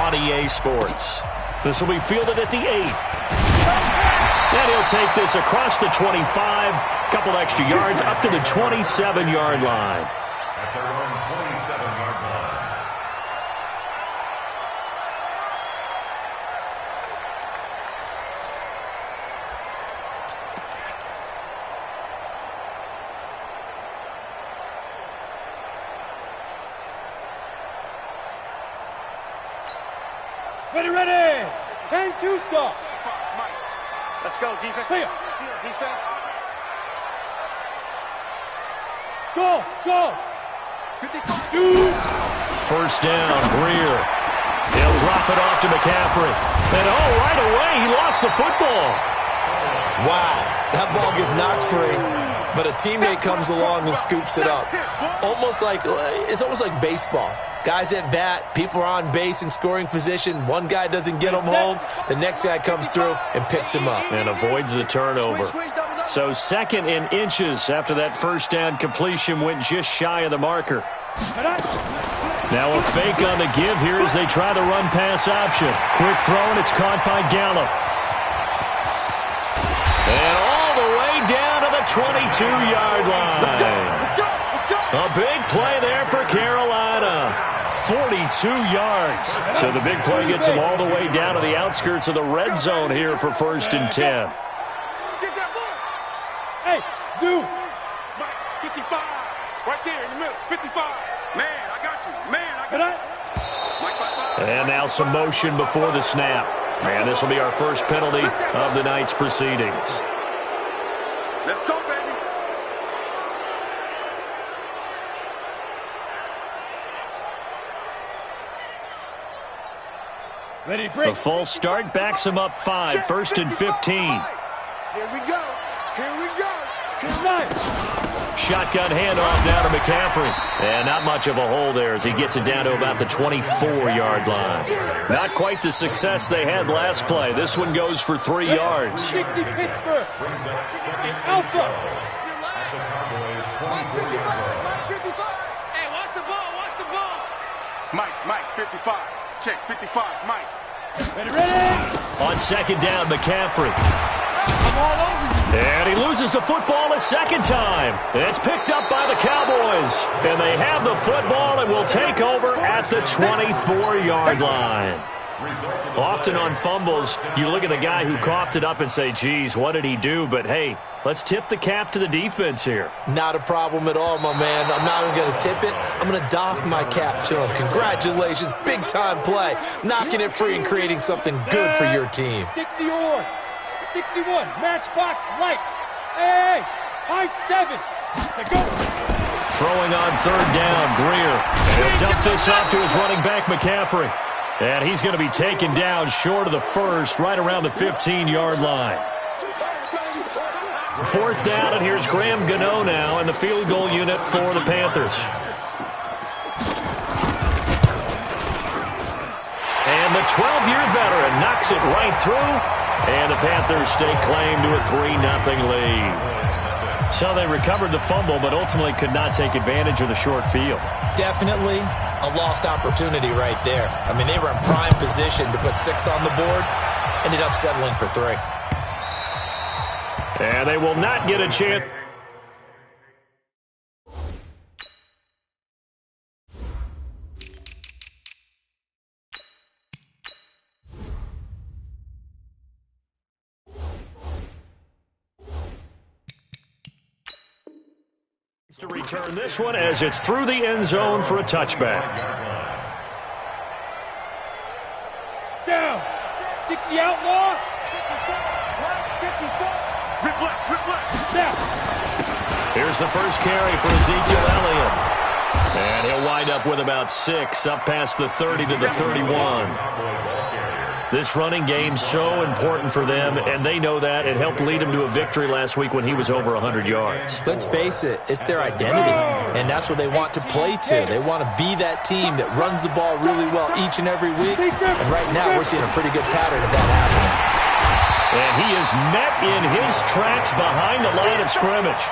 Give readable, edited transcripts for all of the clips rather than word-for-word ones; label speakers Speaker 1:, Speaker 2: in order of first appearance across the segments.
Speaker 1: on EA Sports. This will be fielded at the 8. And he'll take this across the 25, a couple extra yards, up to the 27-yard line.
Speaker 2: At their own 27-yard line.
Speaker 3: Ready. 10-2 stop.
Speaker 4: Let's go, defense.
Speaker 3: See ya.
Speaker 4: Defense.
Speaker 3: Go. Shoot.
Speaker 1: First down, Greer. He'll drop it off to McCaffrey. And right away, he lost the football.
Speaker 5: Wow, that ball gets knocked free, but a teammate comes along and scoops it up. It's almost like baseball. Guys at bat, people are on base in scoring position. One guy doesn't get him home. The next guy comes through and picks him up.
Speaker 1: And avoids the turnover. So 2nd in inches after that first down completion went just shy of the marker. Now a fake on the give here as they try the run-pass option. Quick throw, and it's caught by Gallup. And all the way down to the 22-yard line. A big play there for Carolina. 42 yards. So the big play gets them all the way down to the outskirts of the red zone here for 1st and 10.
Speaker 3: Hey, Zoo.
Speaker 4: 55. Right there in the middle. 55. Man, I got you. Man, I got you.
Speaker 1: And now some motion before the snap. And this will be our first penalty of the night's proceedings.
Speaker 4: Let's go, baby.
Speaker 3: Ready, break.
Speaker 1: The false start backs him up 5. 1st and 15.
Speaker 4: Here we go.
Speaker 1: Shotgun handoff down to McCaffrey. And not much of a hole there as he gets it down to about the 24-yard line. Not quite the success they had last play. This one goes for 3 yards.
Speaker 3: 60 Pittsburgh. Alpha.
Speaker 4: Hey, watch the ball. Mike, 55. Check, 55, Mike.
Speaker 3: Ready.
Speaker 1: On 2nd down, McCaffrey.
Speaker 3: I'm all over you.
Speaker 1: And he loses the football a 2nd time. It's picked up by the Cowboys. And they have the football and will take over at the 24-yard line. Often on fumbles, you look at the guy who coughed it up and say, geez, what did he do? But, hey, let's tip the cap to the defense here.
Speaker 5: Not a problem at all, my man. I'm not even going to tip it. I'm going to doff my cap to him. Congratulations. Big-time play. Knocking it free and creating something good for your team.
Speaker 3: 60 or 61. Matchbox lights. Hey, high 7. To go.
Speaker 1: Throwing on 3rd down, Greer. He'll dump this off to his running back, McCaffrey. And he's going to be taken down short of the first, right around the 15-yard line. 4th down, and here's Graham Gano now in the field goal unit for the Panthers. And the 12-year veteran knocks it right through, and the Panthers stake claim to a 3-0 lead. So they recovered the fumble, but ultimately could not take advantage of the short field.
Speaker 5: Definitely a lost opportunity right there. I mean, they were in prime position to put 6 on the board, ended up settling for 3.
Speaker 1: And they will not get a chance. To return this one as it's through the end zone for a touchback.
Speaker 3: Down. 60 outlaw. Down.
Speaker 1: Here's the first carry for Ezekiel Elliott. And he'll wind up with about 6 up past the 30 to the 31. This running game's so important for them, and they know that. It helped lead them to a victory last week when he was over 100 yards.
Speaker 5: Let's face it, it's their identity, and that's what they want to play to. They want to be that team that runs the ball really well each and every week, and right now we're seeing a pretty good pattern of that happening.
Speaker 1: And he is met in his tracks behind the line of scrimmage.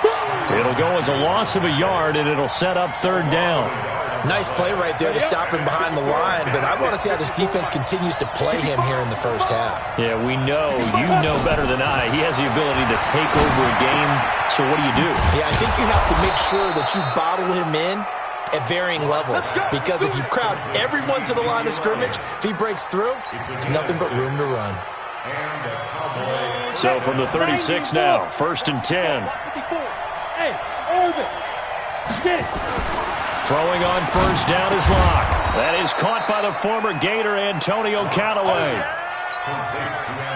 Speaker 1: It'll go as a loss of a yard, and it'll set up 3rd down.
Speaker 5: Nice play right there to stop him behind the line, but I want to see how this defense continues to play him here in the first half.
Speaker 1: Yeah, we know. You know better than I. He has the ability to take over a game, so what do you do?
Speaker 5: Yeah, I think you have to make sure that you bottle him in at varying levels, because if you crowd everyone to the line of scrimmage, if he breaks through, there's nothing but room to run.
Speaker 1: So from the 36 now, 1st and 10.
Speaker 3: Hey, Irvin, get it.
Speaker 1: Throwing on 1st down is Locke. That is caught by the former Gator Antonio Callaway.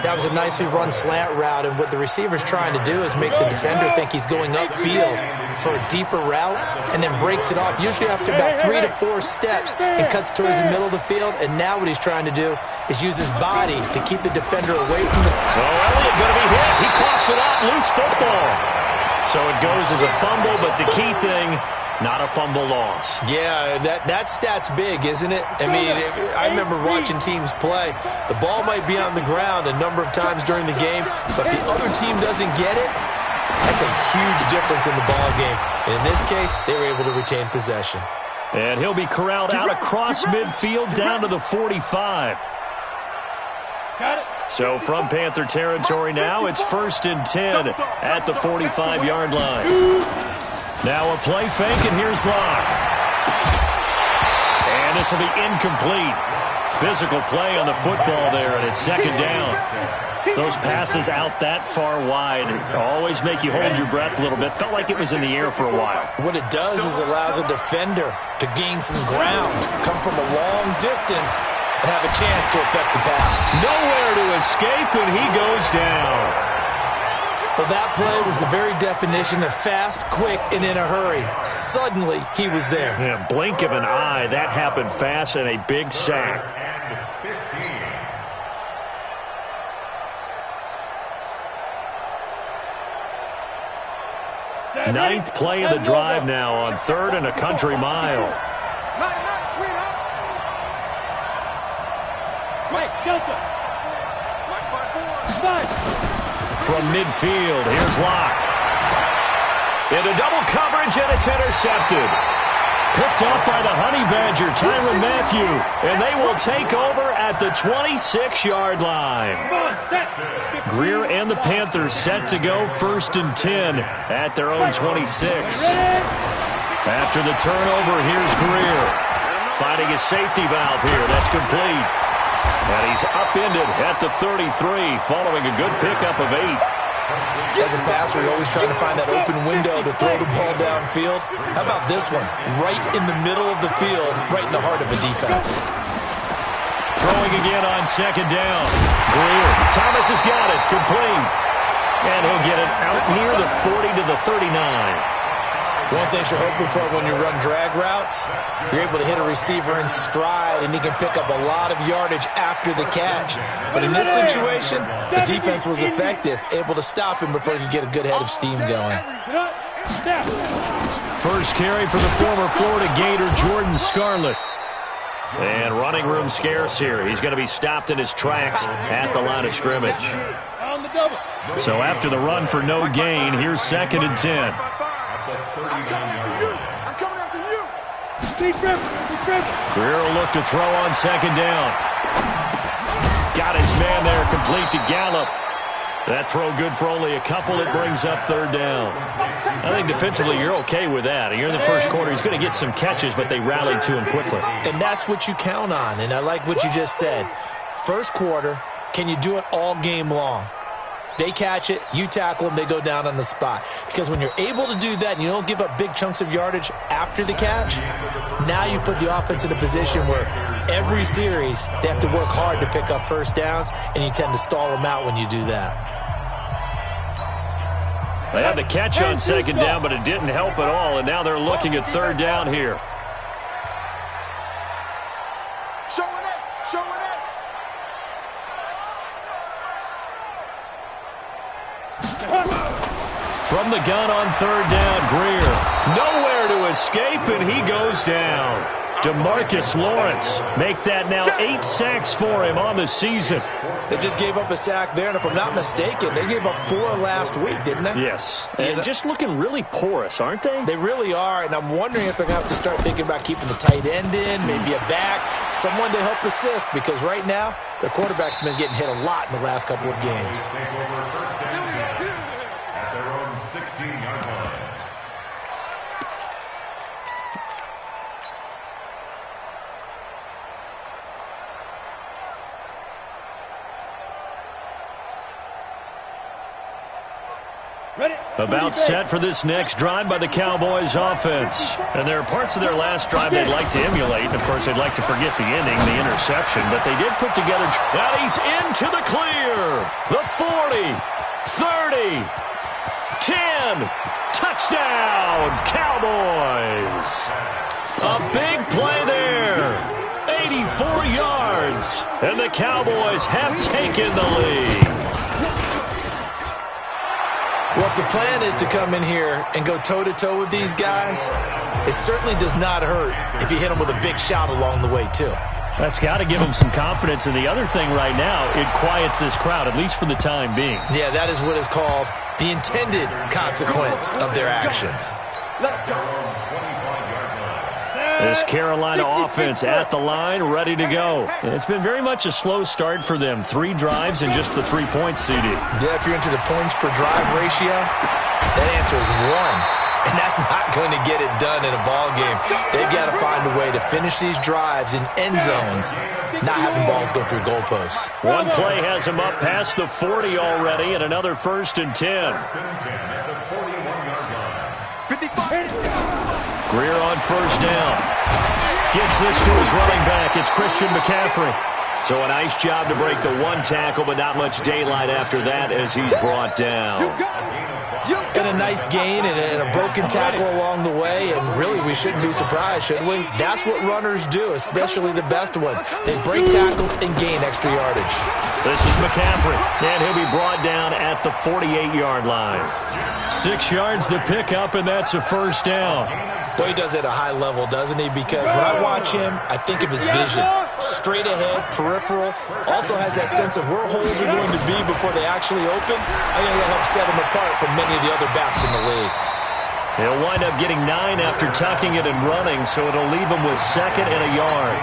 Speaker 5: That was a nicely run slant route, and what the receiver's trying to do is make the defender think he's going upfield for a deeper route and then breaks it off, usually after about 3 to 4 steps, and cuts towards the middle of the field. And now what he's trying to do is use his body to keep the defender away from the...
Speaker 1: Oh, Elliott going to be hit. He coughs it up. Loose football. So it goes as a fumble, but the key thing... not a fumble loss.
Speaker 5: Yeah, that stat's big, isn't it? I mean, I remember watching teams play. The ball might be on the ground a number of times during the game, but if the other team doesn't get it, that's a huge difference in the ball game. And in this case, they were able to retain possession.
Speaker 1: And he'll be corralled out across midfield down to the 45.
Speaker 3: Got it.
Speaker 1: So from Panther territory now, it's 1st and 10 at the 45-yard line. Now a play fake, and here's Locke. And this will be incomplete. Physical play on the football there, and it's 2nd down. Those passes out that far wide always make you hold your breath a little bit. Felt like it was in the air for a while.
Speaker 5: What it does is allows a defender to gain some ground, come from a long distance, and have a chance to affect the pass.
Speaker 1: Nowhere to escape, and he goes down.
Speaker 5: Well, that play was the very definition of fast, quick, and in a hurry. Suddenly, he was there.
Speaker 1: Yeah, blink of an eye. That happened fast, and a big sack. Ninth play of the drive now on 3rd and a country mile.
Speaker 3: Mike, Delta.
Speaker 1: From midfield, here's Locke. Into double coverage, and it's intercepted. Picked up by the Honey Badger, Tyrann Mathieu, and they will take over at the 26-yard line. Greer and the Panthers set to go 1st and 10 at their own 26. After the turnover, here's Greer. Finding a safety valve here. That's complete. And he's upended at the 33 following a good pickup of 8.
Speaker 5: As a passer, you're always trying to find that open window to throw the ball downfield. How about this one? Right in the middle of the field, right in the heart of a defense.
Speaker 1: Throwing again on 2nd down. Greer. Thomas has got it. Complete. And he'll get it out near the 40 to the 39.
Speaker 5: One thing you're hoping for when you run drag routes, you're able to hit a receiver in stride, and he can pick up a lot of yardage after the catch. But in this situation, the defense was effective, able to stop him before he could get a good head of steam going.
Speaker 1: First carry for the former Florida Gator, Jordan Scarlett. And running room scarce here. He's going to be stopped in his tracks at the line of scrimmage. So after the run for no gain, here's 2nd and 10.
Speaker 4: I'm coming after you.
Speaker 1: Greer will look to throw on 2nd down. Got his man there, complete to Gallup. That throw good for only a couple. It brings up 3rd down. I think defensively you're okay with that. You're in the first quarter. He's going to get some catches, but they rallied to him quickly.
Speaker 5: And that's what you count on, and I like what you just said. First quarter, can you do it all game long? They catch it, you tackle them, they go down on the spot. Because when you're able to do that and you don't give up big chunks of yardage after the catch, now you put the offense in a position where every series they have to work hard to pick up first downs, and you tend to stall them out when you do that.
Speaker 1: They had the catch on 2nd down, but it didn't help at all, and now they're looking at 3rd down here. From the gun on 3rd down, Greer. Nowhere to escape, and he goes down. DeMarcus Lawrence. Make that now 8 sacks for him on the season.
Speaker 5: They just gave up a sack there, and if I'm not mistaken, they gave up 4 last week, didn't they?
Speaker 1: Yes. And just looking really porous, aren't they?
Speaker 5: They really are, and I'm wondering if they're going to have to start thinking about keeping the tight end in, maybe a back, someone to help assist, because right now, their quarterback's been getting hit a lot in the last couple of games.
Speaker 2: At their own 16-yard line.
Speaker 1: About set for this next drive by the Cowboys offense. And there are parts of their last drive they'd like to emulate. And, of course, they'd like to forget the ending, the interception. But they did put together. Now he's into the clear. The 40, 30, 10. Touchdown, Cowboys. A big play there. 84 yards. And the Cowboys have taken the lead.
Speaker 5: Well, if the plan is to come in here and go toe-to-toe with these guys, it certainly does not hurt if you hit them with a big shot along the way, too.
Speaker 1: That's got to give them some confidence. And the other thing right now, it quiets this crowd, at least for the time being.
Speaker 5: Yeah, that is what is called the intended consequence of their actions.
Speaker 2: Let's go. 25-yard line.
Speaker 1: This Carolina offense at the line, ready to go. And it's been very much a slow start for them. 3 drives and just the 3 points, CD.
Speaker 5: Yeah, if you're into the points per drive ratio, that answer is 1. And that's not going to get it done in a ball game. They've got to find a way to finish these drives in end zones, not having balls go through goalposts.
Speaker 1: One play has them up past the 40 already, and another 1st and 10.
Speaker 2: First and 10 at the 41-yard line.
Speaker 4: 55.
Speaker 1: Greer on 1st down. Gets this to his running back. It's Christian McCaffrey. So a nice job to break the 1 tackle, but not much daylight after that as he's brought down.
Speaker 5: And a nice gain and a broken tackle along the way, and really we shouldn't be surprised, should we? That's what runners do, especially the best ones. They break tackles and gain extra yardage.
Speaker 1: This is McCaffrey, and he'll be brought down at the 48-yard line. 6 yards the pickup, and that's a 1st down.
Speaker 5: Boy, he does it at a high level, doesn't he? Because when I watch him, I think of his vision. Straight ahead, peripheral, also has that sense of where holes are going to be before they actually open. I think that helps set him apart from many of the other backs in the league.
Speaker 1: He'll wind up getting 9 after tucking it and running, so it'll leave him with 2nd and a yard.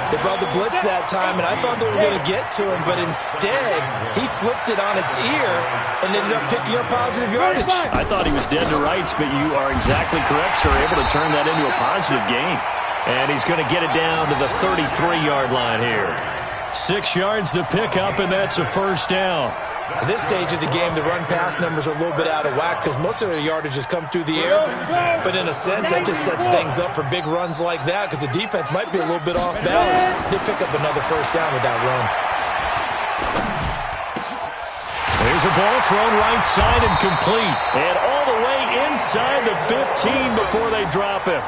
Speaker 5: They brought the blitz that time, and I thought they were going to get to him, but instead, he flipped it on its ear and ended up picking up positive yardage.
Speaker 1: I thought he was dead to rights, but you are exactly correct, sir. Able to turn that into a positive gain. And he's going to get it down to the 33-yard line here. 6 yards the pickup, and that's a 1st down.
Speaker 5: At this stage of the game, the run-pass numbers are a little bit out of whack because most of their yardage has come through the air. But in a sense, that just sets things up for big runs like that because the defense might be a little bit off balance. They pick up another 1st down with that run.
Speaker 1: There's a ball thrown right side and complete. And all the way inside the 15 before they drop it.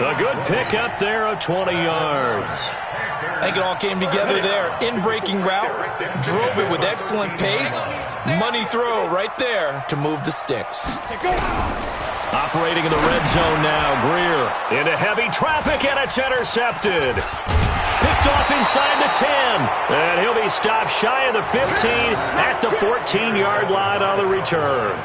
Speaker 1: A good pickup there of 20 yards.
Speaker 5: I think it all came together there. In-breaking route, drove it with excellent pace. Money throw right there to move the sticks.
Speaker 1: Operating in the red zone now, Greer into heavy traffic, and it's intercepted. Picked off inside the 10, and he'll be stopped shy of the 15 at the 14-yard line on the return.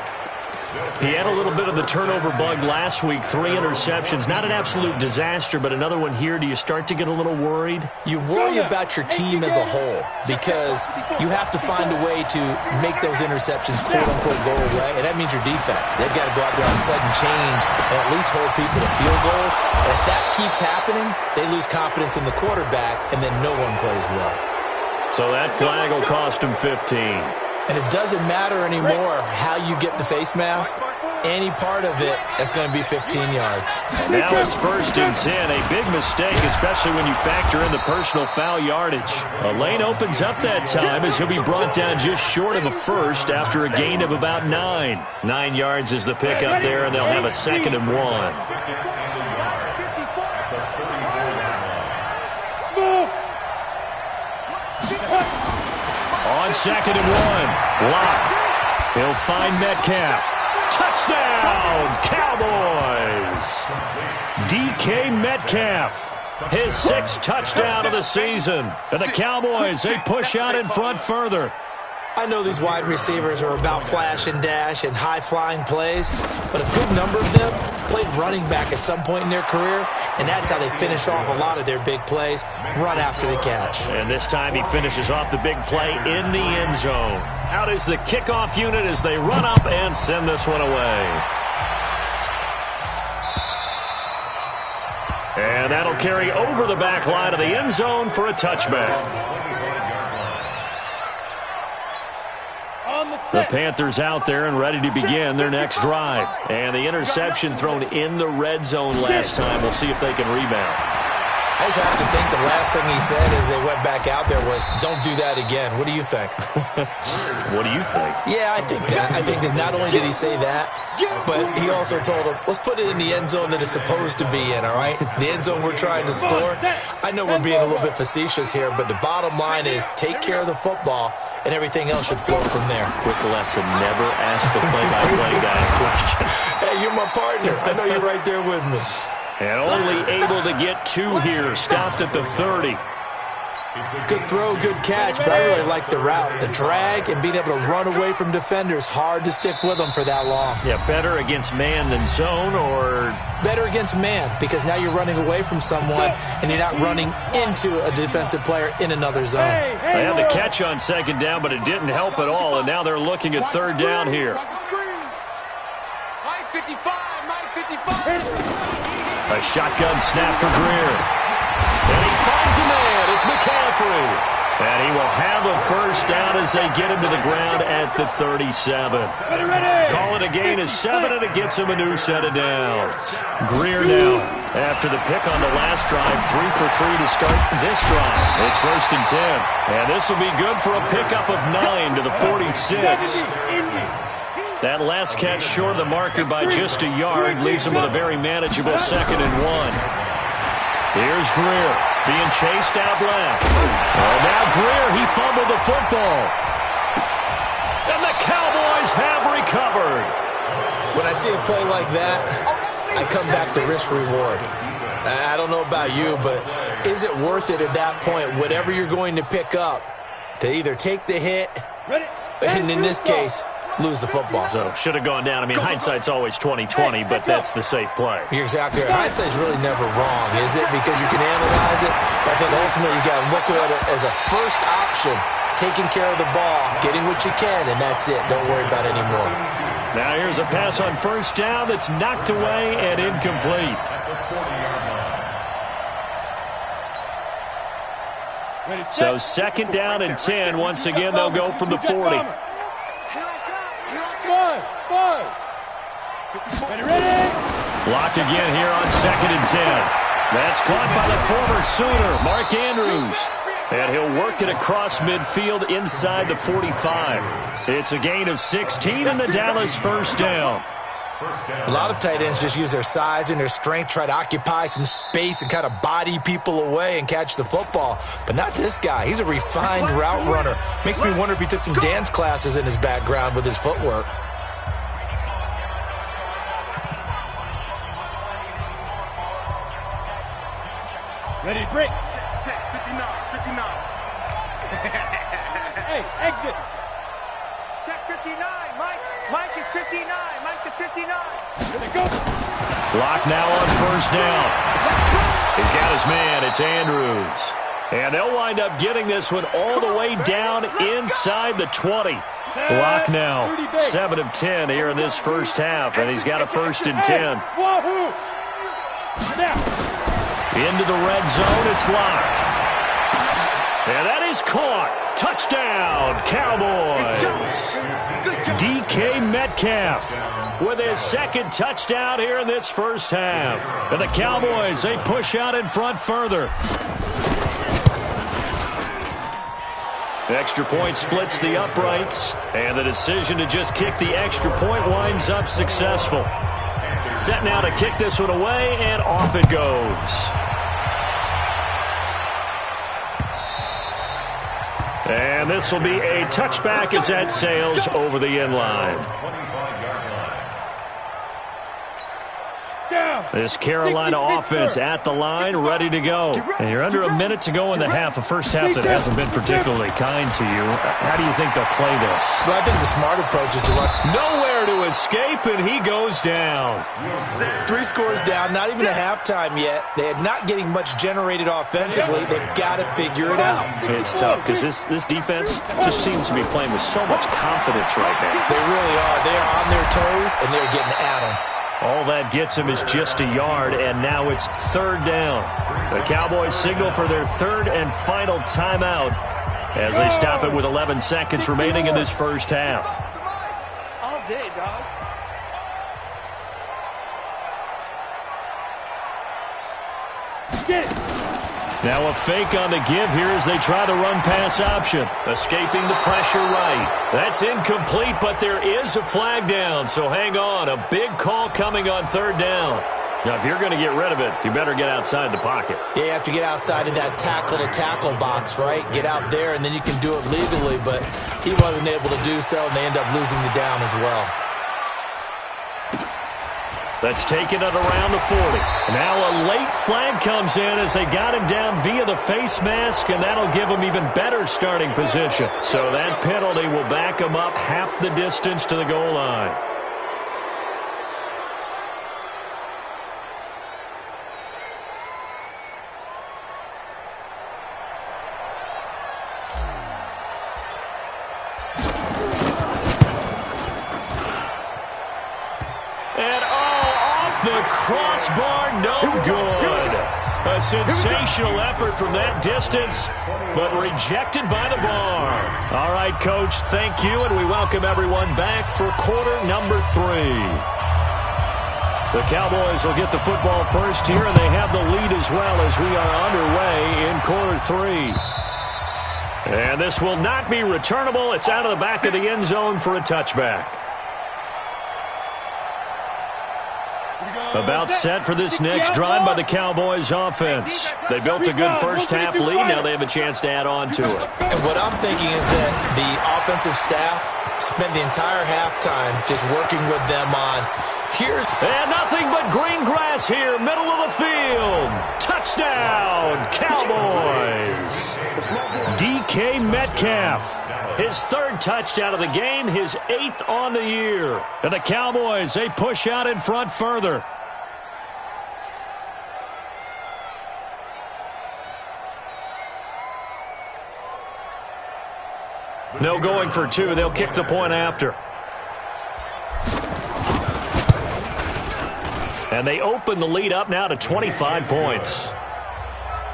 Speaker 1: He had a little bit of the turnover bug last week, 3 interceptions. Not an absolute disaster, but another one here. Do you start to get a little worried?
Speaker 5: You worry about your team as a whole because you have to find a way to make those interceptions quote-unquote go away, and that means your defense. They've got to go out there on sudden change and at least hold people to field goals. And if that keeps happening, they lose confidence in the quarterback, and then no one plays well.
Speaker 1: So that flag will cost him 15.
Speaker 5: And it doesn't matter anymore how you get the face mask. Any part of it, that's going to be 15 yards.
Speaker 1: Now it's 1st and 10. A big mistake, especially when you factor in the personal foul yardage. A lane opens up that time as he'll be brought down just short of a 1st after a gain of about 9. 9 yards is the pickup there, and they'll have a 2nd and 1. On 2nd and 1, Locke. He'll find Metcalf. Touchdown, Cowboys! DK Metcalf, his 6th touchdown of the season. And the Cowboys, they push out in front further.
Speaker 5: I know these wide receivers are about flash and dash and high-flying plays, but a good number of them played running back at some point in their career, and that's how they finish off a lot of their big plays, run after the catch.
Speaker 1: And this time he finishes off the big play in the end zone. Out is the kickoff unit as they run up and send this one away. And that'll carry over the back line of the end zone for a touchback. The Panthers out there and ready to begin their next drive. And the interception thrown in the red zone last time. We'll see if they can rebound.
Speaker 5: I just have to think the last thing he said as they went back out there was, don't do that again. What do you think?
Speaker 1: What do you think?
Speaker 5: Yeah, I think that. I think that not only did he say that, but he also told him, let's put it in the end zone that it's supposed to be in, all right? The end zone we're trying to score. I know we're being a little bit facetious here, but the bottom line is take care of the football, and everything else should flow from there.
Speaker 1: Quick lesson, never ask the play-by-play guy a question.
Speaker 5: Hey, you're my partner. I know you're right there with me.
Speaker 1: And only able to get 2 here, stopped at the 30.
Speaker 5: Good throw, good catch, but I really like the route. The drag and being able to run away from defenders, hard to stick with them for that long.
Speaker 1: Yeah, better against man than zone, or?
Speaker 5: Better against man, because now you're running away from someone and you're not running into a defensive player in another zone.
Speaker 1: They had the catch on 2nd down, but it didn't help at all, and now they're looking at 3rd down here. A shotgun snap for Greer. And he finds a man. It's McCaffrey. And he will have a 1st down as they get him to the ground at the 37. Call it a gain of 7, and it gets him a new set of downs. Greer now, after the pick on the last drive, 3 for 3 to start this drive. It's 1st and 10. And this will be good for a pickup of 9 to the 46. That last catch short of the marker by just a yard leaves him with a very manageable 2nd and 1. Here's Greer being chased out left. Oh, now Greer, he fumbled the football. And the Cowboys have recovered.
Speaker 5: When I see a play like that, I come back to risk-reward. I don't know about you, but is it worth it at that point, whatever you're going to pick up, to either take the hit, and in this case, lose the football?
Speaker 1: So should have gone down. I mean, hindsight's always 20/20, but that's the safe play.
Speaker 5: You're exactly right. Hindsight's really never wrong, is it? Because you can analyze it, but I think ultimately you got to look at it as a first option, taking care of the ball, getting what you can, and that's it. Don't worry about it anymore.
Speaker 1: Now here's a pass on 1st down that's knocked away and incomplete. So 2nd down and 10. Once again, they'll go from the 40. Blocked again here on 2nd and 10. That's caught by the former Sooner, Mark Andrews. And he'll work it across midfield inside the 45. It's a gain of 16 and the Dallas 1st down.
Speaker 5: A lot of tight ends just use their size and their strength, try to occupy some space and kind of body people away and catch the football. But not this guy. He's a refined route runner. Makes me wonder if he took some dance classes in his background with his footwork.
Speaker 3: Ready to break.
Speaker 4: Check, 59, 59.
Speaker 3: Hey, exit.
Speaker 6: Check 59, Mike. Mike is 59. Mike to 59.
Speaker 3: Here they go.
Speaker 1: Block now on 1st down. He's got his man. It's Andrews. And they'll wind up getting this one all the way down inside the 20. Block now. 7 of 10 here in this 1st half. And he's got a 1st and 10.
Speaker 3: Wahoo! Now.
Speaker 1: Into the red zone, it's Locke. And that is caught. Touchdown, Cowboys. DK Metcalf with his 2nd touchdown here in this 1st half. And the Cowboys, they push out in front further. The extra point splits the uprights, and the decision to just kick the extra point winds up successful. Set now to kick this one away, and off it goes. And this will be a touchback as that sails over the end line. This Carolina offense at the line, ready to go. And you're under a minute to go in the half, a first half that hasn't been particularly kind to you. How do you think they'll play this?
Speaker 5: Well, I think the smart approach is to run.
Speaker 1: Nowhere to escape, and he goes down.
Speaker 5: 3 scores down, not even a halftime yet. They are not getting much generated offensively. They've got to figure it out.
Speaker 1: It's tough because this defense just seems to be playing with so much confidence right now.
Speaker 5: They really are. They are on their toes, and they're getting at them.
Speaker 1: All that gets him is just a yard, and now it's 3rd down. The Cowboys signal for their 3rd and final timeout as they stop it with 11 seconds remaining in this first half.
Speaker 6: All day, dog.
Speaker 3: Get it.
Speaker 1: Now a fake on the give here as they try the run-pass option. Escaping the pressure right. That's incomplete, but there is a flag down, so hang on. A big call coming on 3rd down. Now, if you're going to get rid of it, you better get outside the pocket.
Speaker 5: Yeah, you have to get outside of that tackle-to-tackle box, right? Get out there, and then you can do it legally, but he wasn't able to do so, and they end up losing the down as well.
Speaker 1: Let's take it at around the 40. Now a late flag comes in as they got him down via the face mask, and that'll give him even better starting position. So that penalty will back him up half the distance to the goal line. Crossbar, no good. A sensational effort from that distance, but rejected by the bar. All right, Coach, thank you, and we welcome everyone back for quarter number 3. The Cowboys will get the football first here, and they have the lead as well as we are underway in quarter 3. And this will not be returnable. It's out of the back of the end zone for a touchback. About set for this next drive by the Cowboys offense. They built a good first half lead. Now they have a chance to add on to it.
Speaker 5: And what I'm thinking is that the offensive staff spent the entire halftime just working with them on
Speaker 1: and nothing but green grass here, middle of the field. Touchdown, Cowboys. DK Metcalf, his 3rd touchdown of the game, his 8th on the year. And the Cowboys, they push out in front further. No going for 2. They'll kick the point after. And they open the lead up now to 25 points.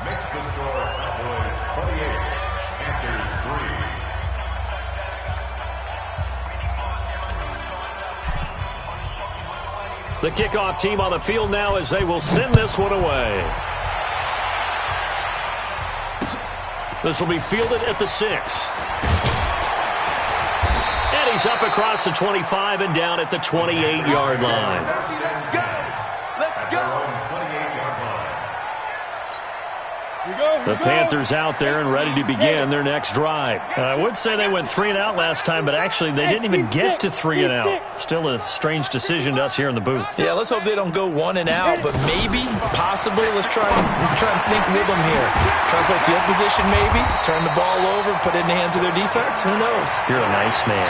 Speaker 2: Makes the score Cowboys 28, Panthers 3.
Speaker 1: The kickoff team on the field now as they will send this one away. This will be fielded at the 6. And he's up across the 25 and down at the 28-yard line.
Speaker 6: Let's go.
Speaker 1: The Panthers out there and ready to begin their next drive. I would say they went 3 and out last time, but actually they didn't even get to 3 and out. Still a strange decision to us here in the booth.
Speaker 5: Yeah, let's hope they don't go 1 and out, but maybe, possibly, let's try and think with them here. Try to play field position maybe, turn the ball over, put it in the hands of their defense. Who knows?
Speaker 1: You're a nice man.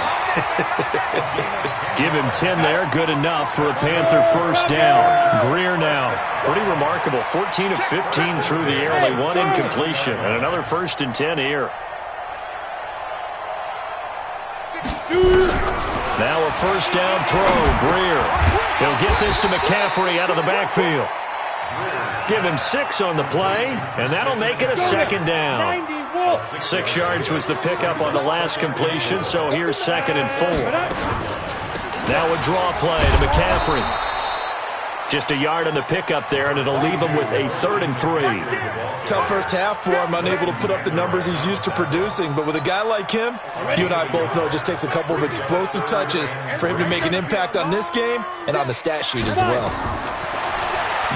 Speaker 1: Give him 10 there, good enough for a Panther first down. Greer now. Pretty remarkable, 14 of 15 through the air, only 1 incompletion, and another 1st and 10 here. Now a first down throw, Greer. He'll get this to McCaffrey out of the backfield. Give him 6 on the play, and that'll make it a 2nd down. 6 yards was the pickup on the last completion, so here's 2nd and 4. Now a draw play to McCaffrey. Just a yard on the pickup there, and it'll leave him with a 3rd and 3.
Speaker 5: Tough first half for him, unable to put up the numbers he's used to producing. But with a guy like him, you and I both know it just takes a couple of explosive touches for him to make an impact on this game and on the stat sheet as well.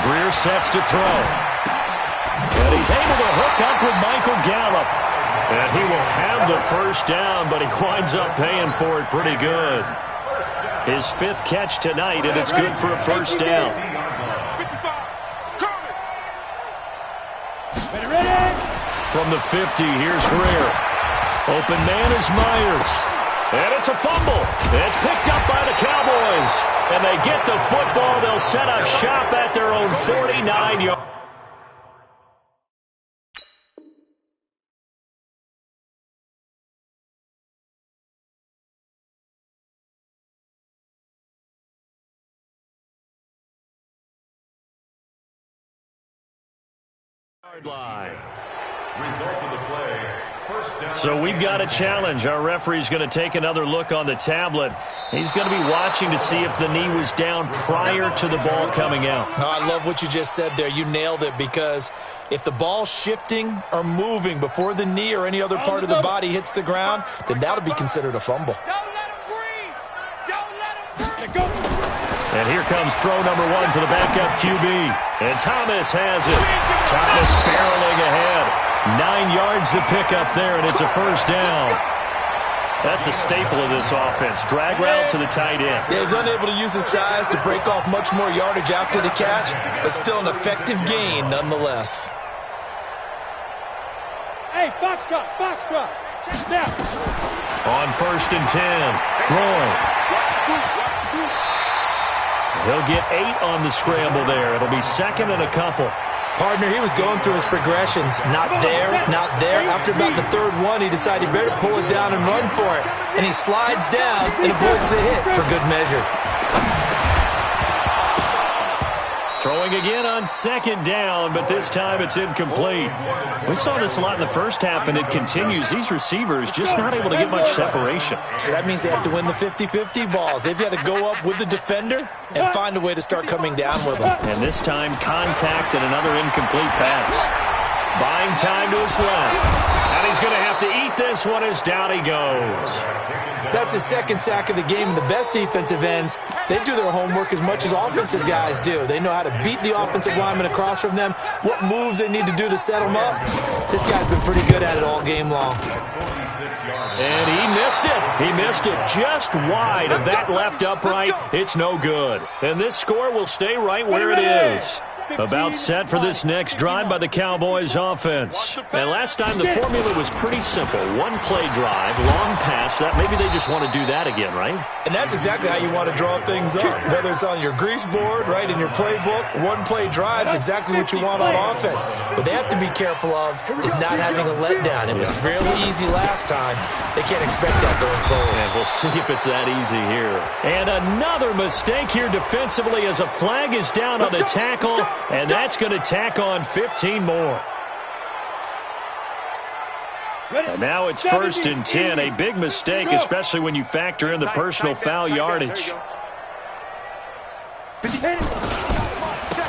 Speaker 1: Greer sets to throw. And he's able to hook up with Michael Gallup. And he will have the first down, but he winds up paying for it pretty good. His 5th catch tonight, and it's good for a first down. From the 50, here's Greer. Open man is Myers. And it's a fumble. It's picked up by the Cowboys. And they get the football. They'll set up shop at their own 49-yard. Line.
Speaker 2: Result of the play, first down.
Speaker 1: So we've got a challenge. Our referee's going to take another look on the tablet. He's going to be watching to see if the knee was down prior to the ball coming out.
Speaker 5: Oh, I love what you just said there. You nailed it, because if the ball's shifting or moving before the knee or any other part of the body hits the ground, then that'll be considered a fumble.
Speaker 6: Don't let him breathe. Don't let him breathe.
Speaker 1: And here comes throw number 1 for the backup QB. And Thomas has it. Thomas barreling ahead. 9 yards to pick up there, and it's a first down. That's a staple of this offense. Drag route to the tight end.
Speaker 5: Yeah, he's unable to use his size to break off much more yardage after the catch, but still an effective gain nonetheless.
Speaker 3: Hey, box drop. Now.
Speaker 1: On first and 10. Roy. He'll get 8 on the scramble there. It'll be second and a couple.
Speaker 5: Partner, he was going through his progressions. Not there, not there. After about the third one, he decided he better pull it down and run for it. And he slides down and avoids the hit for good measure.
Speaker 1: Throwing again on second down, but this time it's incomplete. We saw this a lot in the first half, and it continues. These receivers just not able to get much separation.
Speaker 5: So that means they have to win the 50-50 balls. They've got to go up with the defender and find a way to start coming down with them.
Speaker 1: And this time, contact and another incomplete pass. Buying time to his left. And he's going to have to eat this one as down he goes.
Speaker 5: That's his second sack of the game. And the best defensive ends, they do their homework as much as offensive guys do. They know how to beat the offensive lineman across from them, what moves they need to do to set them up. This guy's been pretty good at it all game long.
Speaker 1: And he missed it. He missed it just wide of that left upright. It's no good. And this score will stay right where it is. About set for this next drive by the Cowboys offense. And last time the formula was pretty simple. One play drive, long pass. That maybe they just want to do that again, right?
Speaker 5: And that's exactly how you want to draw things up. Whether it's on your grease board, right, in your playbook, one play drive is exactly what you want on offense. What they have to be careful of is not having a letdown. It was really easy last time. They can't expect that going forward.
Speaker 1: And we'll see if it's that easy here. And another mistake here defensively as a flag is down on the tackle. And that's going to tack on 15 more. And now it's first and 10. A big mistake, especially when you factor in the personal foul yardage.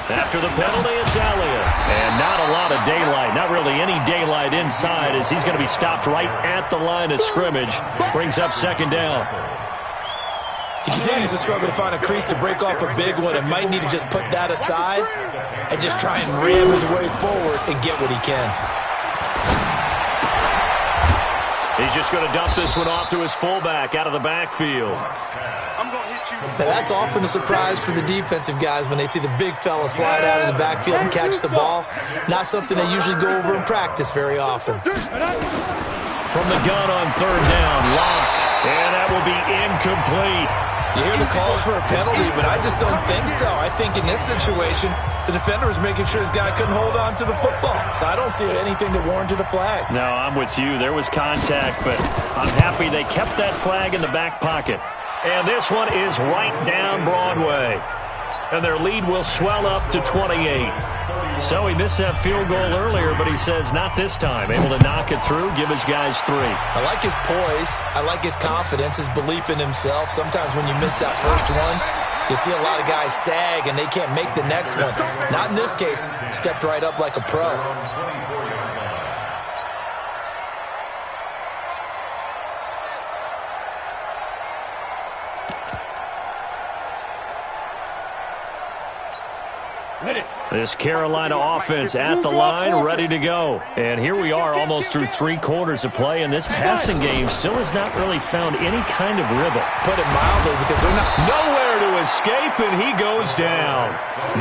Speaker 1: After the penalty, it's Elliott. And not a lot of daylight. Not really any daylight inside, as he's going to be stopped right at the line of scrimmage. Brings up second down.
Speaker 5: He continues to struggle to find a crease to break off a big one, and might need to just put that aside and just try and ram his way forward and get what he can.
Speaker 1: He's just going to dump this one off to his fullback out of the backfield.
Speaker 4: I'm going to hit you.
Speaker 5: Now, that's often a surprise for the defensive guys when they see the big fella slide out of the backfield and catch the ball. Not something they usually go over in practice very often.
Speaker 1: From the gun on third down, Locke. And that will be incomplete.
Speaker 5: You hear the calls for a penalty, but I just don't think so. I think in this situation, the defender was making sure his guy couldn't hold on to the football. So I don't see anything that warranted a flag.
Speaker 1: No, I'm with you. There was contact, but I'm happy they kept that flag in the back pocket. And this one is right down Broadway. And their lead will swell up to 28. So he missed that field goal earlier, but he says not this time. Able to knock it through, give his guys 3.
Speaker 5: I like his poise. I like his confidence, his belief in himself. Sometimes when you miss that first one, you see a lot of guys sag and they can't make the next one. Not in this case. Stepped right up like a pro.
Speaker 1: This Carolina offense at the line, ready to go. And here we are almost through 3 quarters of play, and this passing game still has not really found any kind of rhythm.
Speaker 5: Put it mildly, because they're not
Speaker 1: nowhere to escape, and he goes down.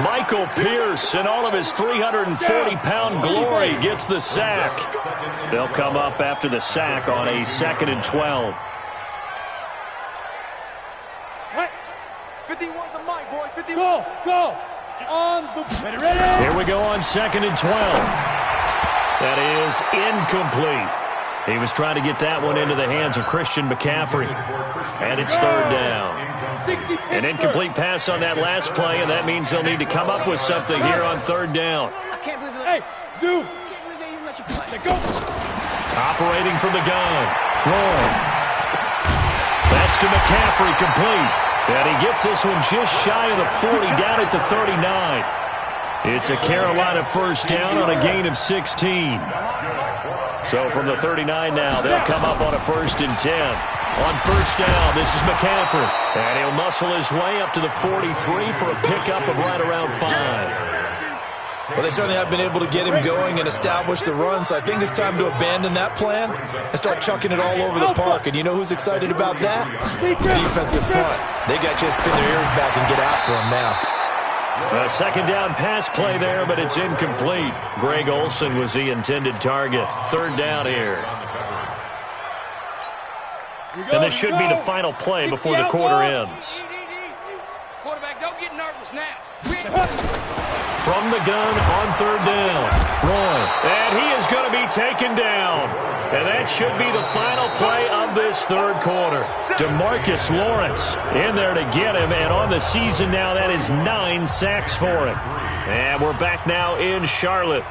Speaker 1: Michael Pierce, in all of his 340-pound glory, gets the sack. They'll come up after the sack on a 2nd and 12.
Speaker 6: 51 to Mike, boys. 51.
Speaker 3: Go. On the ready.
Speaker 1: Here we go on 2nd and 12. That is incomplete. He was trying to get that one into the hands of Christian McCaffrey. And it's 3rd down. An incomplete pass on that last play, and that means they'll need to come up with something here on 3rd down.
Speaker 6: I can't believe
Speaker 3: Hey, Zoom.
Speaker 6: I can't believe they even let you play.
Speaker 3: Go.
Speaker 1: Operating from the gun. Roy. That's to McCaffrey, complete. And he gets this one just shy of the 40, down at the 39. It's a Carolina 1st down on a gain of 16. So from the 39 now, they'll come up on a 1st and 10. On 1st down, this is McCaffrey. And he'll muscle his way up to the 43 for a pickup of right around 5.
Speaker 5: Well, they certainly have been able to get him going and establish the run, so I think it's time to abandon that plan and start chucking it all over the park. And you know who's excited about that? The defensive front. They got to just pin their ears back and get after him now.
Speaker 1: A 2nd down pass play there, but it's incomplete. Greg Olsen was the intended target. 3rd down here. And this should be the final play before the quarter ends.
Speaker 3: Quarterback, don't get nervous now.
Speaker 1: From the gun on 3rd down. Roy. And he is going to be taken down. And that should be the final play of this 3rd quarter. DeMarcus Lawrence in there to get him. And on the season now, that is 9 sacks for him. And we're back now in Charlotte.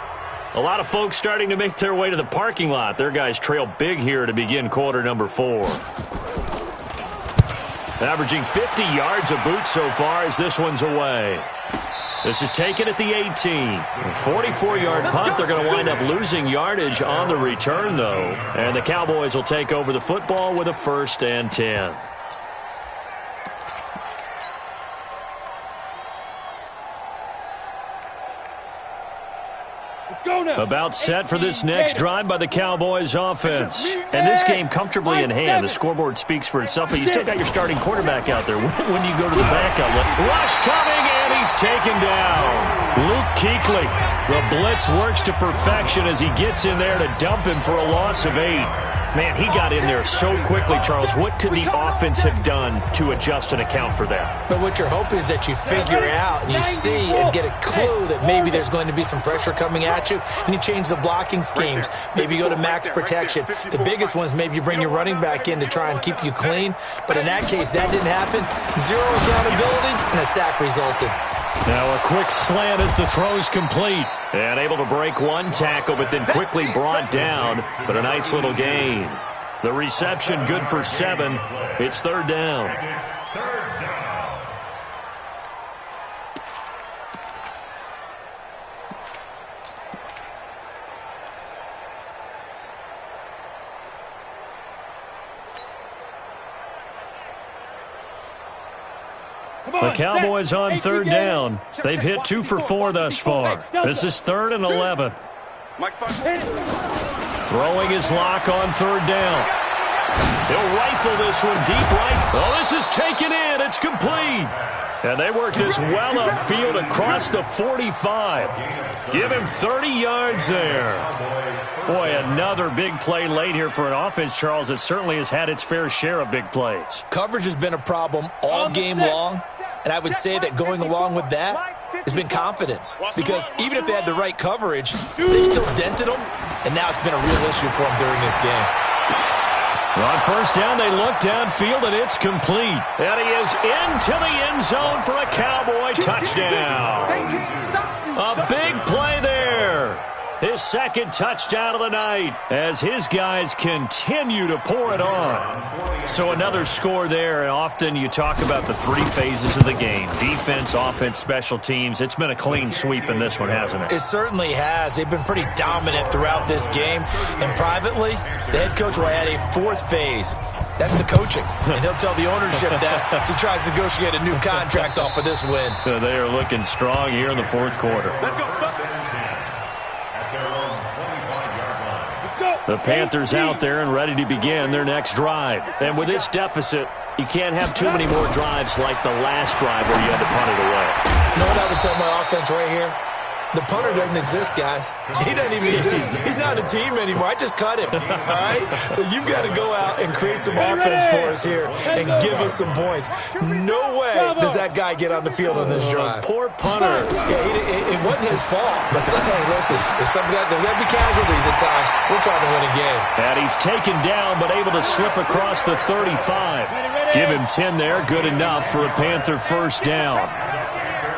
Speaker 1: A lot of folks starting to make their way to the parking lot. Their guys trail big here to begin quarter number 4. Averaging 50 yards a boot so far as this one's away. This is taken at the 18. 44-yard punt. They're going to wind up losing yardage on the return, though. And the Cowboys will take over the football with a 1st and 10. About set for this next drive by the Cowboys offense. And this game comfortably in hand. The scoreboard speaks for itself, but you still got your starting quarterback out there. When you go to the backup, rush coming, and he's taken down. Luke Kuechly. The blitz works to perfection as he gets in there to dump him for a loss of 8. Man, he got in there so quickly, Charles. What could the offense have done to adjust and account for that?
Speaker 5: But what you're hoping is that you figure out and you see and get a clue that maybe there's going to be some pressure coming at you, and you change the blocking schemes. Maybe you go to max protection. The biggest one is maybe you bring your running back in to try and keep you clean. But in that case, that didn't happen. 0 accountability, and a sack resulted.
Speaker 1: Now a quick slant as the throw's complete. And able to break one tackle, but then quickly brought down. But a nice little gain. The reception good for 7. It's 3rd down. The Cowboys on 3rd down. They've hit 2 for 4 thus far. This is 3rd and 11. Throwing his lock on 3rd down. He'll rifle this one deep right. Oh, this is taken in. It's complete. And they work this well upfield across the 45. Give him 30 yards there. Boy, another big play late here for an offense, Charles, that certainly has had its fair share of big plays.
Speaker 5: Coverage has been a problem all game long, and I would say that going along with that has been confidence. Because even if they had the right coverage, they still dented them, and now it's been a real issue for them during this game.
Speaker 1: On 1st down, they look downfield, and it's complete. And he is into the end zone for a Cowboy touchdown. A big play there. His 2nd touchdown of the night as his guys continue to pour it on. So another score there, and often you talk about the 3 phases of the game. Defense, offense, special teams. It's been a clean sweep in this one, hasn't it?
Speaker 5: It certainly has. They've been pretty dominant throughout this game. And privately, the head coach will add a 4th phase. That's the coaching. And he'll tell the ownership that as he tries to negotiate a new contract off of this win.
Speaker 1: They are looking strong here in the 4th quarter.
Speaker 4: Let's go.
Speaker 3: Go.
Speaker 1: The Panthers out there and ready to begin their next drive. And with this deficit, you can't have too many more drives like the last drive where you had to punt it away.
Speaker 5: You know what I would tell my offense right here? The punter doesn't exist, guys. He doesn't even exist. He's not a team anymore. I just cut him, all right? So you've got to go out and create some offense for us here and give us some points. No way does that guy get on the field on this drive.
Speaker 1: Poor punter.
Speaker 5: Yeah, it wasn't his fault. But, hey, listen, there's got to be casualties at times. We're trying to win a game.
Speaker 1: And he's taken down but able to slip across the 35. Give him 10 there. Good enough for a Panther first down.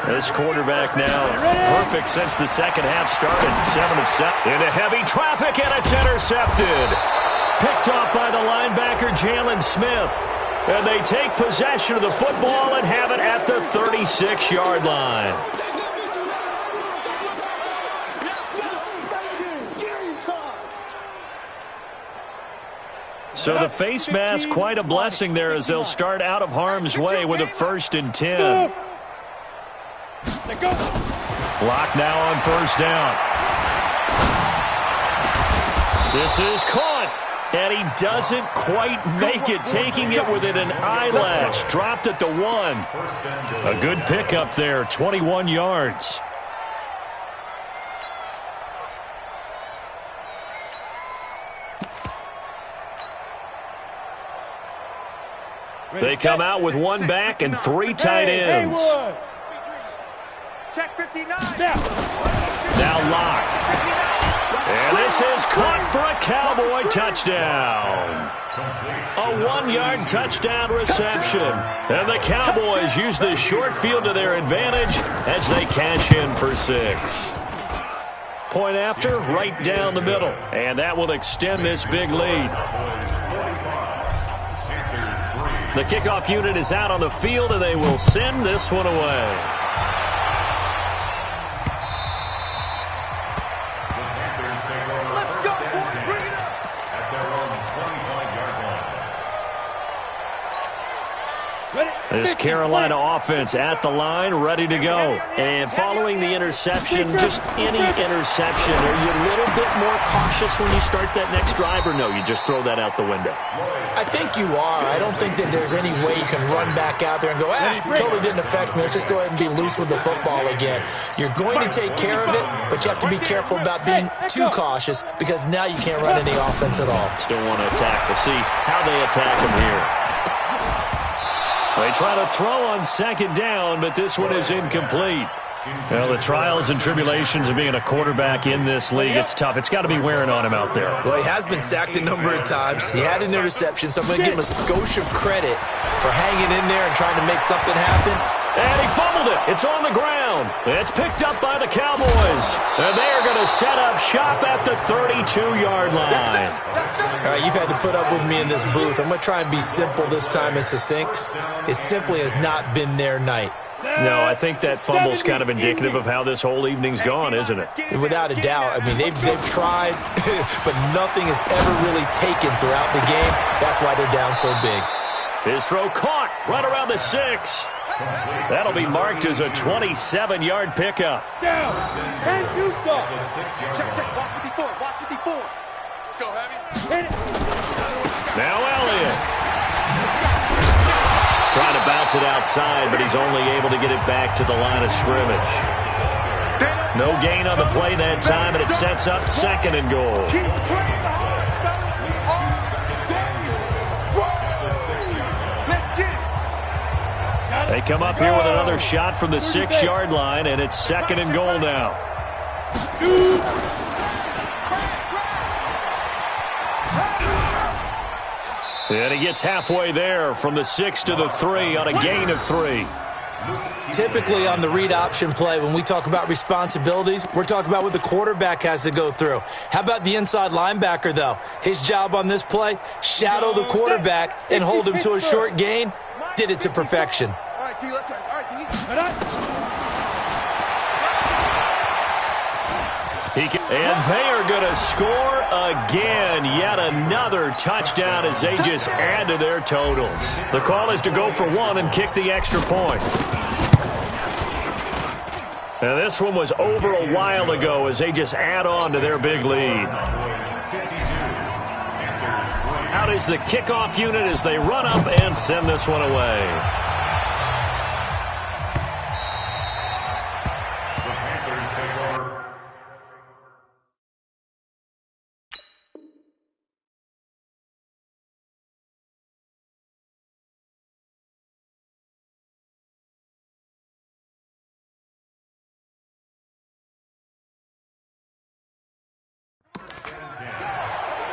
Speaker 1: This quarterback now perfect since the second half started. 7 of 7 into heavy traffic, and it's intercepted. Picked off by the linebacker, Jalen Smith. And they take possession of the football and have it at the 36-yard line. So the face mask, quite a blessing there as they'll start out of harm's way with a 1st and 10. Block now on first down. This is caught, and he doesn't quite make it, taking it within an eyelash. Dropped at the 1. A good pickup there, 21 yards. They come out with one back and 3 tight ends.
Speaker 6: Check 59.
Speaker 1: Now Locke. And this is caught for a Cowboy touchdown. A 1-yard touchdown reception. And the Cowboys use the short field to their advantage as they cash in for 6. Point after, right down the middle. And that will extend this big lead. The kickoff unit is out on the field, and they will send this one away. This Carolina offense at the line, ready to go. And following the interception, just any interception, are you a little bit more cautious when you start that next drive, or no, you just throw that out the window?
Speaker 5: I think you are. I don't think that there's any way you can run back out there and go, totally didn't affect me. Let's just go ahead and be loose with the football again. You're going to take care of it, but you have to be careful about being too cautious because now you can't run any offense at all.
Speaker 1: Still want to attack. We'll see how they attack him here. They try to throw on second down, but this one is incomplete. Well, the trials and tribulations of being a quarterback in this league, it's tough. It's got to be wearing on him out there.
Speaker 5: Well, he has been sacked a number of times. He had an interception, so I'm going to give him a skosh of credit for hanging in there and trying to make something happen.
Speaker 1: And he fumbled it. It's on the ground. It's picked up by the Cowboys. And they are going to set up shop at the 32-yard line.
Speaker 5: All right, you've had to put up with me in this booth. I'm going to try and be simple this time and succinct. It simply has not been their night.
Speaker 1: No, I think that fumble's kind of indicative of how this whole evening's gone, isn't it?
Speaker 5: Without a doubt. I mean, they've tried, but nothing has ever really taken throughout the game. That's why they're down so big.
Speaker 1: His throw caught right around the 6. That'll be marked as a 27-yard pickup.
Speaker 3: Down. 10-2 stop.
Speaker 4: Check. Watch 54. Watch 54. Let's go, Heavy.
Speaker 1: Now Elliott. Trying to bounce it outside, but he's only able to get it back to the line of scrimmage. No gain on the play that time, and it sets up 2nd and goal. They come up here with another shot from the 6-yard line, and it's 2nd and goal now. And he gets halfway there from the 6 to the 3 on a gain of 3.
Speaker 5: Typically on the read option play, when we talk about responsibilities, we're talking about what the quarterback has to go through. How about the inside linebacker, though? His job on this play, shadow the quarterback and hold him to a short gain. Did it to perfection.
Speaker 4: All right, T, let's try. All right, T.
Speaker 1: And they are going to score again. Yet another touchdown as they just add to their totals. The call is to go for 1 and kick the extra point. And this one was over a while ago as they just add on to their big lead. Out is the kickoff unit as they run up and send this one away.
Speaker 2: The Panthers take over.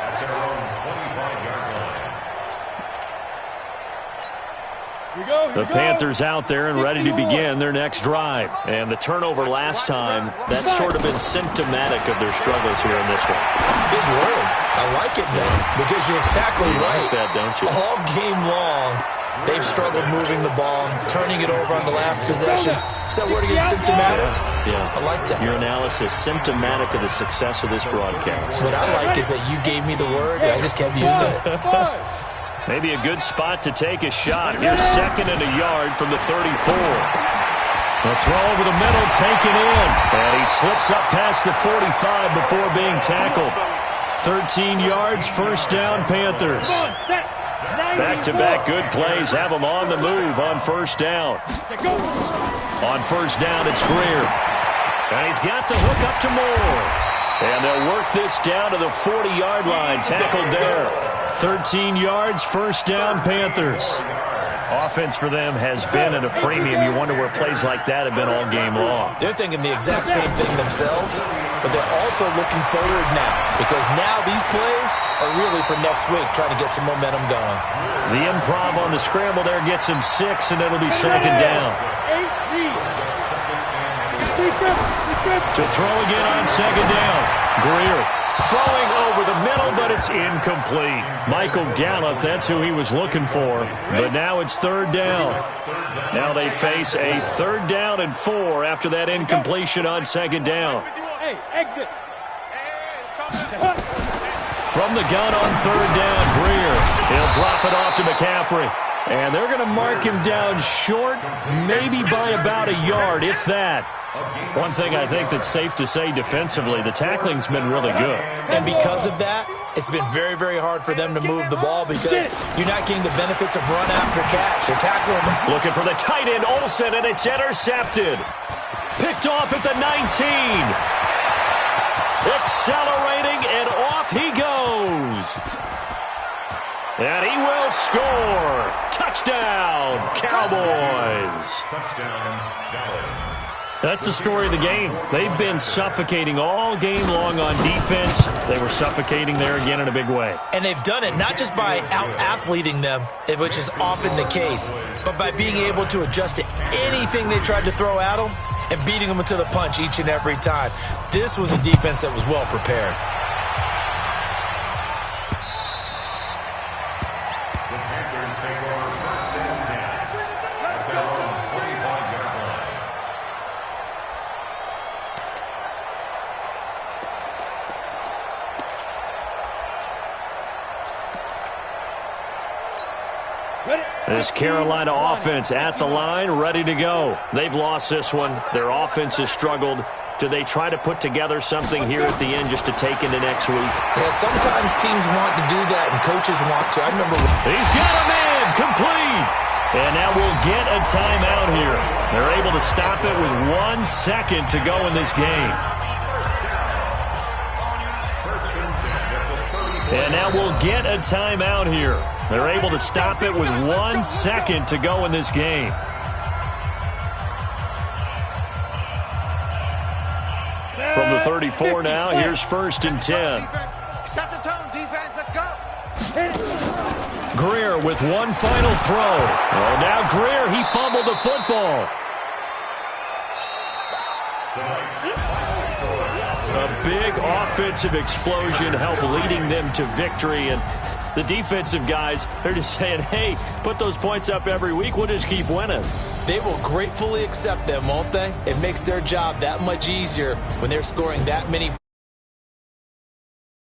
Speaker 2: At their own 25-yard line.
Speaker 1: The Panthers out there and ready to begin their next drive. And the turnover last time, that's sort of been symptomatic of their struggles here in this one.
Speaker 5: Big word. I like it, though, because you're exactly right.
Speaker 1: Like that, don't you?
Speaker 5: All game long, they've struggled moving the ball, turning it over on the last possession. Is that word again, symptomatic?
Speaker 1: Yeah.
Speaker 5: I like that.
Speaker 1: Your analysis, symptomatic of the success of this broadcast.
Speaker 5: What I like is that you gave me the word, and I just kept using it.
Speaker 1: Maybe a good spot to take a shot. Here's 2nd and a yard from the 34. The throw over the middle, taken in. And he slips up past the 45 before being tackled. 13 yards, first down, Panthers. Back-to-back good plays have them on the move on first down. On first down, it's Greer. And he's got the hook up to Moore. And they'll work this down to the 40-yard line, tackled there. 13 yards, first down, Panthers. Offense for them has been at a premium. You wonder where plays like that have been all game long.
Speaker 5: They're thinking the exact same thing themselves, but they're also looking forward now, because now these plays are really for next week, trying to get some momentum going.
Speaker 1: The improv on the scramble there gets him 6, and it'll be 2nd down. To throw again on 2nd down. Greer throwing over the middle, but it's incomplete. Michael Gallup, that's who he was looking for. But now it's 3rd down. Now they face a 3rd down and 4 after that incompletion on 2nd down.
Speaker 3: Hey, exit.
Speaker 1: From the gun on 3rd down, Greer. He'll drop it off to McCaffrey. And they're going to mark him down short, maybe by about a yard, if that. One thing I think that's safe to say defensively, the tackling's been really good.
Speaker 5: And because of that, it's been very, very hard for them to move the ball because you're not getting the benefits of run after catch. They're tackling them.
Speaker 1: Looking for the tight end, Olsen, and it's intercepted. Picked off at the 19. Accelerating, and off he goes. And he will score. Touchdown, Cowboys.
Speaker 2: Touchdown, Dallas.
Speaker 1: That's the story of the game. They've been suffocating all game long on defense. They were suffocating there again in a big way.
Speaker 5: And they've done it not just by out-athleting them, which is often the case, but by being able to adjust to anything they tried to throw at them and beating them to the punch each and every time. This was a defense that was well prepared.
Speaker 2: The Panthers take over 1st and 10. At their own 25-yard line.
Speaker 1: This Carolina offense at the line, ready to go. They've lost this one. Their offense has struggled. Do they try to put together something here at the end just to take into next week?
Speaker 5: Yeah, sometimes teams want to do that and coaches want to. I remember.
Speaker 1: He's got a man, complete. And now we'll get a timeout here. They're able to stop it with 1 second to go in this game. And now we'll get a timeout here. They're able to stop it with 1 second to go in this game. From the 34 now, here's 1st and 10.
Speaker 6: Set the tone, defense. Let's go.
Speaker 1: Greer with one final throw. Oh, now Greer, he fumbled the football. A big offensive explosion helped leading them to victory. And the defensive guys, they're just saying, hey, put those points up every week. We'll just keep winning.
Speaker 5: They will gratefully accept them, won't they? It makes their job that much easier when they're scoring that many